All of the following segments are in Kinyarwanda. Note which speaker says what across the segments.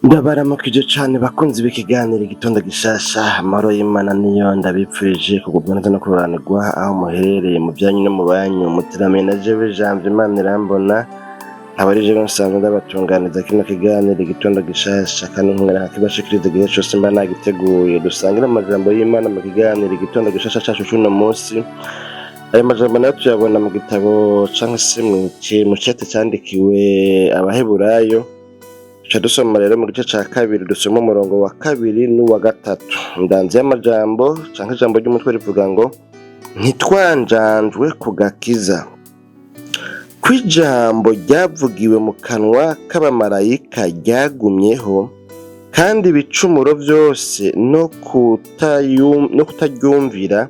Speaker 1: Ndabaramukije cane bakunzi b'ikiganiro igitondo gishasha, amahoro y'Imana niyo ndabipfurije kugubwa neza no kuroranirwa aho muherereye mu vyanyu no mu banyu, muteramiye na jewe Janvier Imana irambona, nkaba ari jewe nsanzwe ndabatunganiza kino kiganiro igitondo gishasha, kandi nkongera nkakibashikiriza igihe cose mba nagiteguye. Dusangire amajambo y'Imana mu kiganiro igitondo gishasha cacu c'uno musi. Ayo majambo nayo tuyabona mu gitabo canke se mu cete candikiwe Abaheburayo. Tuca dusoma rero mu gice ca kabiri, dusoma umurongo wa kabiri n'uwa gatatu. Ndanzi y'amajambo canke ijambo ry'umutwe rivuga ngo ntitwanjanjwe ku gakiza kw'ijambo ryavugiwe mu kanwa k'abamarayika ryagumyeho, kandi ibicumuro vyose no kutaryumvira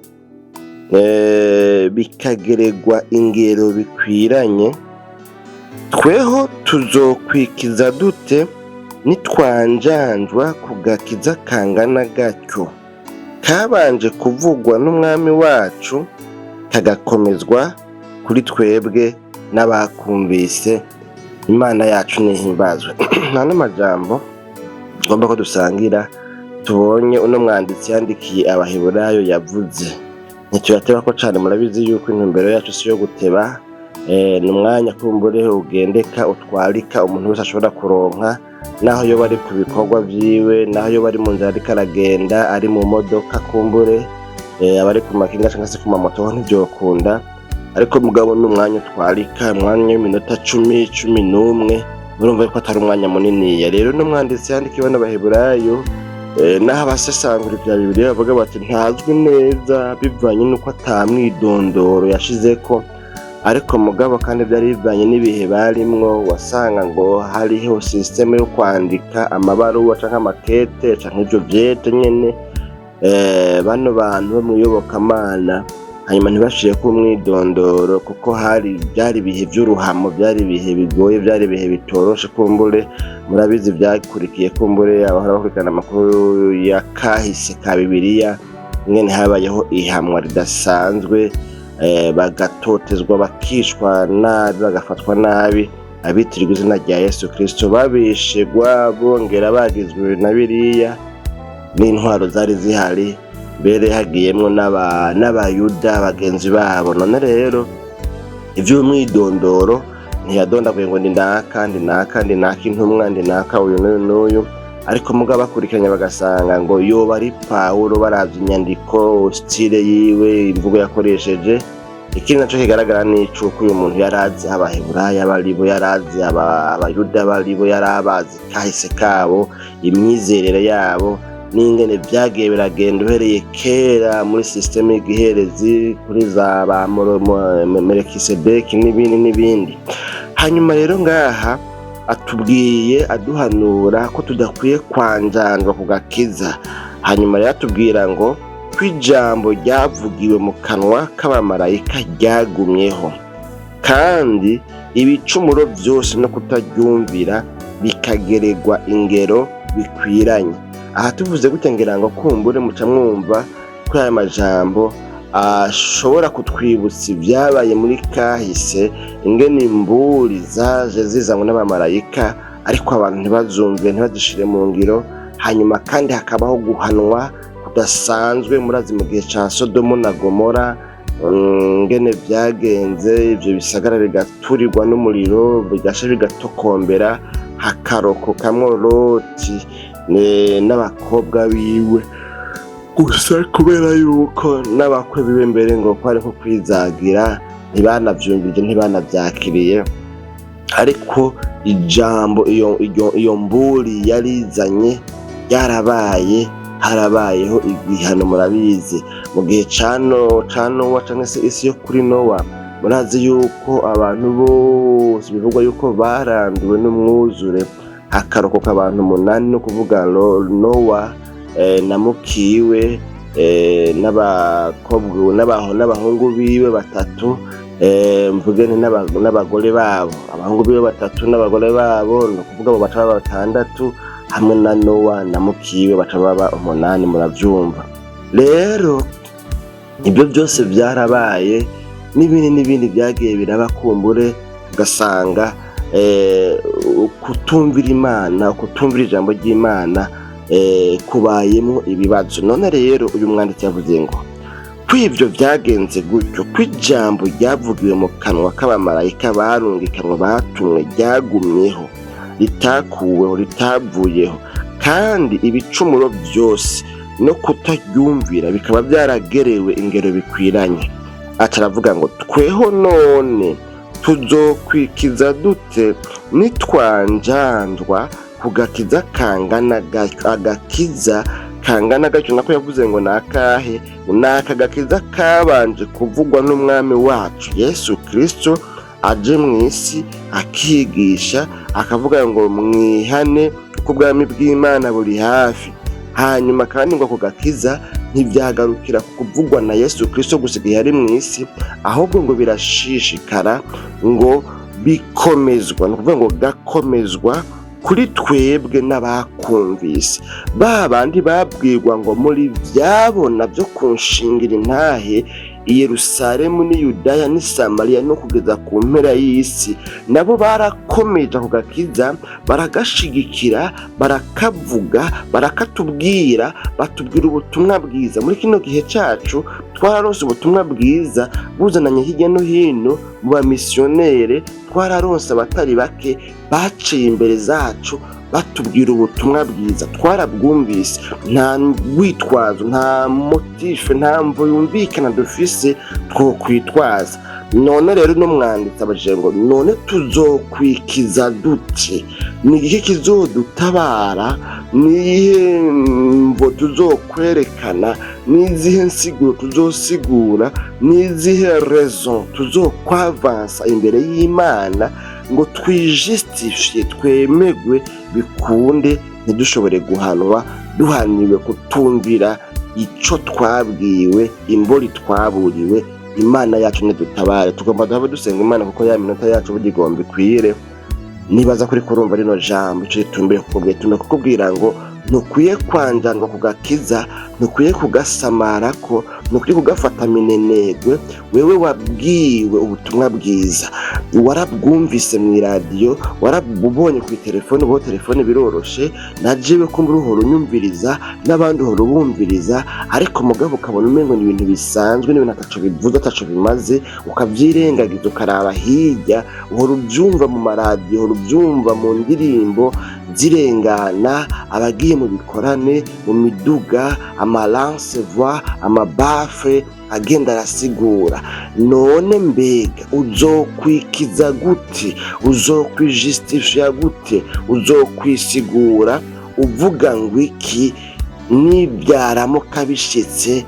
Speaker 1: bikageregwa ingero bikwiranye. Tweho tuzokwikiza dute nitwanjanjwa ku gakiza kangana gatyo, kabanje kuvugwa n'umwami wacu, kagakomezwa kuri twebwe n'abakumvise. Imana yacu nihimbazwe. Nta n'amajambo ngomba ko dusangira tubonye uno mwanditsi yandikiye Abaheburayo yavuze. Ntiturateba ko cane, murabizi yuko intumbero yacu si yo guteba. Ni umwanya kumbure ugendeka utwarika umuntu wese ashobora kuronka, naho yoba ari ku bikorwa vyiwe, naho yoba ari mu nzira ariko aragenda, ari mu modoka kumbure, abari ku makinga canke se ku mamoto ho ntivyokunda, ariko mugabo ni umwanya utwarika, umwanya w'iminota 10-11, urumva ko atari umwanya muniniya. Rero n'umwanditsi yandikiwe n'Abaheburayo, naho abasesangura ivya Bibiliya bavuga bati ntazwi neza bivanye n'uko ata mwidondoro yashizeko, ariko mugabo kandi byari bivanye n'ibihe barimwo. Wasanga ngo hariho systeme yo kwandika amabaruwa canke amakete canke ivyo vyete nyene, bano bantu bo mwiyobokamana hanyuma ntibashireko umwidondoro, kuko byari ibihe vy'uruhamo, byari ibihe bigoye, byari ibihe bitoroshe. Kumbure murabizi vyakurikiye, kumbure abahora bakurikirana amakuru ya kahise ka Bibiliya, ngene habayeho ihamwa ridasanzwe, bagatotezwa, bakishwa nabi, bagafatwa nabi, abitirirwa izina rya Yesu Kristo, babishegwa, bongera bagizwe na biriya n'intwaro zari zihari, mbere hagiyemwo n'abayuda bagenzi babo. None rero ivy'umwidondoro ntiyadondaguye ngo ndi naka intumwa, ndi naka uyu n'uyu, ariko mugabo bakurikiranye bagasanga ngo yoba ari Pawulo, baravye inyandiko, style yiwe, imvugo yakoresheje. Ikindi naco kigaragara n'icuko uyu muntu yarazi Abaheburayo baribo, yarazi abayuda baribo, yarabazi kahise kabo, imyizerere yabo, n'ingene vyagiye biragenda uhereye kera muri systeme y'igiherezi kuri za ba Melekisedeki n'ibindi. Hanyuma rero ngaha atubwiye aduhanura ko tudakwiye kwanjanjwa ku gakiza. Hanyuma yatubwira ngo kw'ijambo ryavugiwe mu kanwa k'abamarayika ryagumyeho, kandi ibicumuro vyose no kutaryumvira bikageregwa ingero bikwiranye. Aha tuvuze gute ngira ngo kumbure muca mwumva ko aya majambo ashobora kutwibutsa ibyabaye muri kahise, ingene imburi zaje zizanywe n'abamarayika, ariko abantu ntibazumve, ntibazishire mu ngiro. Hanyuma kandi hakabaho guhanwa kudasanzwe. Murazi mu gihe ca Sodomu na Gomora ngene vyagenze, ivyo bisagara bigaturirwa n'umuriro, bigasha bigatokombera, hakarokokamwo Loti n'abakobwa biwe. Gusa kubera yuko n'abakwe biwe mbere ngo ko ari nko kwizagira, ntibanavyumvije, ntibanavyakiriye, ariko ijambo iyo mburi yarizanye yarabaye, harabayeho igihano. Murabizi mu gihe ca Nowa canke se isi yo kuri Nowa, murazi yuko abantu bose bivugwa yuko baranduwe n'umwuzure, hakarokoka abantu 8, no kuvuga Nowa na mukiwe n'abahungu biwe 3, mvugene n'abagore babo, abahungu biwe 3 n'abagore babo, no kuvuga abo baca baba 6, hamwe na Nowa na mukiwe baca baba 8. Muravyumva rero, ibyo byose byarabaye, n'ibindi byagiye biraba. Kumbure ugasanga kutumvira Imana, kutumvira ijambo ry'Imana kubayemo ibibazo. None rero uyu mwanditsi yavuze ngo kw'ivyo vyagenze gutyo, kw'ijambo ryavugiwe mu kanwa k'abamarayika barungikanwe batumwe ryagumyeho, ritakuweho, ritavuyeho, kandi ibicumuro byose no kutaryumvira bikaba byaragerewe ingero bikwiranye. Ataravuga ngo tweho none tuzokwikiza dute nitwanjandwa kugakiza kangana gatyo. Agakiza kangana gatyo nako yavuze ngo nakahe? Naka gakiza kabanje kuvugwa n'umwami wacu Yesu Kristo aje mw'isi akigisha akavuga ngo mwihane kuko ubwami bw'Imana buri hafi. Hanyuma kandi ngo ako gakiza ntibyagarukira ku kuvugwa na Yesu Kristo gusa igihe yari mw'isi, ahubwo ngo birashishikara ngo bikomezwa, ni ukuvuga ngo gakomezwa kuri twebwe n'abakumvise. Ba bandi babwirwa ngo muri byabona byo kunshingira intahe i Yerusalemu n'i Yudaya n'i Samariya no kugeza ku mpera y'isi, nabo barakomeje ako gakiza, baragashigikira, barakavuga, barakatubwira, batubwira ubutumwa bwiza. Muri kino gihe cacu twararonse ubutumwa bwiza buzananye hirya no hino mu bamisiyonere, twararonse abatari bake baciye imbere zacu batubwira ubutumwa bwiza, twarabwumvise. Nta rwitwazo, nta motife, nta mvo yumvikana dufise two kwitwaza. None rero no mwanditsi abajije ngo none tuzokwikiza dute? Ni iki kizodutabara? Nihe mvo tuzokwerekana? Nizihe nsiguro tuzosigura? Nizihe raison tuzokwavansa imbere y'Imana ngo twijustifie, twemegwe, bikunde, ntidushobore guhanwa duhaniwe kutumvira ico twabwiwe, imbori twaburiwe. Imana yacu nidutabare. Tugomba duhave dusenga Imana kuko ya minota yacu bugigomba ikwire. Nibaza kuri kurumva rino jambo ico ritumbire kukubwira ngo ntukwiye kwanjanwa kugakiza, ntukwiye kugasamarako, ntukwiye kugafata minenegwe. Wewe wabwiwe ubutumwa bwiza, warabwumvise mu radio, warabubonye ku telefone. Ubu telefone biroroshe, najewe kumva uruhoro unyumviriza n'abandi uhoro bumviriza, ariko mugabo ukabona umengo ni ibintu bisanzwe, n'ibintu ataco bivuze, ataco bimaze, ukavyirengagiza ukaraba hirya. Uhoro ubyumva mu maradiyo, uhoro ubyumva mu ndirimbo zirengana, abagiye mu bikorane, mu miduga, amalance voix, amabafre agenda arasigura. None mbega uzokwikiza gute? Uzokwijustifia gute? Uzokwisigura uvuga ngo iki nibyaramuka bishitse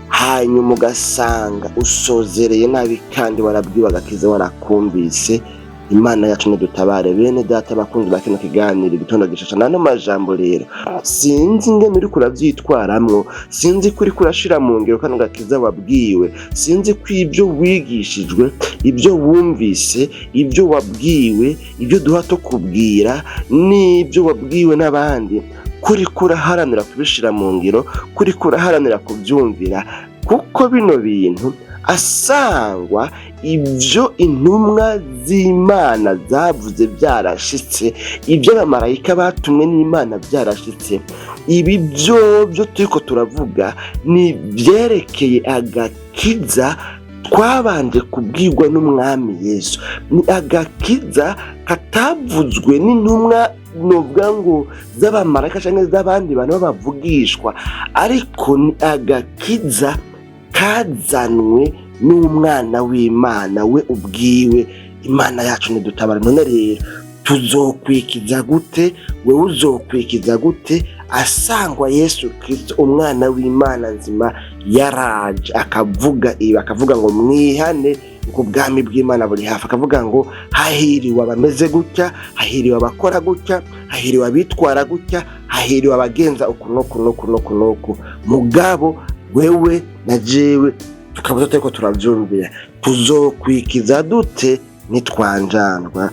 Speaker 1: hanyuma ugasanga usozereye nabi kandi warabwiwe agakiza warakumvise? Imana yacu nidutabare. Bene data bakunzi bakino kiganiro igitondo gishasha nano majambo rero sinzi ingene uri kuravyitwaramwo, sinzi kuri kurashira mu ngiro kano gakiza wabwiwe, sinzi ko ibyo wigishijwe, ibyo wumvise, ibyo wabwiwe, ibyo duha to kubwira n'ibyo wabwiwe n'abandi, kuri kuraharanira kubishira mu ngiro, kuri kuraharanira kubyumvira, kuko bino bintu asangwa ibyo intumwa z'Imana zavuze byarashitse, ibyo abamarayika batumwe n'Imana byarashitse. Ibi byo turiko turavuga ni byerekeye agakiza twabanje kubwirwa n'umwami Yesu. Ni agakiza katavuzwe n'intumwa novuga ngo z'abamarayika canke z'abandi bantu bavugishwa, ariko ni agakiza kazanwe n'umwana w'Imana we ubwiwe. Imana yacu nidutabara. None rero tuzokwikiza gute? Wewe uzokwikiza gute asangwa Yesu Kristo umwana w'Imana nzima yaraje akavuga ngo mwihane kuko ubwami bw'Imana buri hafi, akavuga ngo hahiriwe abameze gutya, hahiriwe abakora gutya, hahiriwe abitwara gutya, hahiriwe abagenza uku. Mugabo wewe na jewe tukaba tutariko turavyumvira. Tuzokwikiza dute nitwanjanwa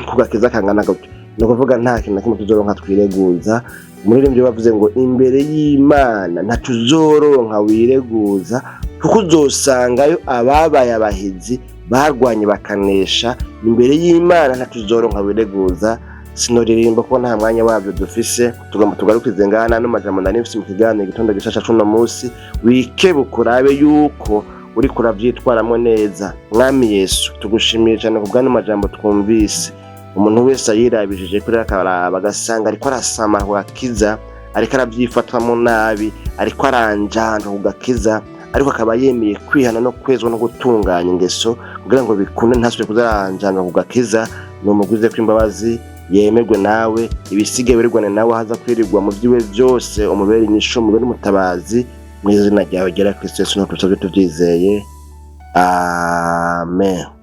Speaker 1: kugakiza kangana gutyo? No kuvuga nta kintu na kimwe tuzoronka twireguza. Umuririmbyi bavuze ngo imbere y'Imana ntatuzoronka wireguza, kuko uzosangayo ababaye abahizi barwanye bakanesha imbere y'Imana ntatuzoronka bireguza. Sinoririmba ko nta mwanya wabyo dufise, tugomba tugarukize ngana no majambo ndani mfise mu kiganiro gitondo gishasha cuno munsi. Wikebuka urabe yuko uri kuravyitwaramo neza. Mwami Yesu tugushimiye cyane ku bw'ano majambo twumvise. Umuntu wese ayirabishije kuri akaraba agasanga ariko arasama kugakiza, ariko aravyifatwamo nabi, ariko aranjana kugakiza, ariko akaba yemeye kwihana no kwezwa no gutunganya ingeso kugira ngo bikunde ntasubire kuzaranjana kugakiza. Numugwize kw'imbabazi yemerwe nawe, ibisige birigwane nawe, haza kwirirwa mu byiwe byose, umubere inyishu, umubere umutabazi, mu izina ryawe ryera Kristo Yesu no Kristo tuvyizeye. Amen.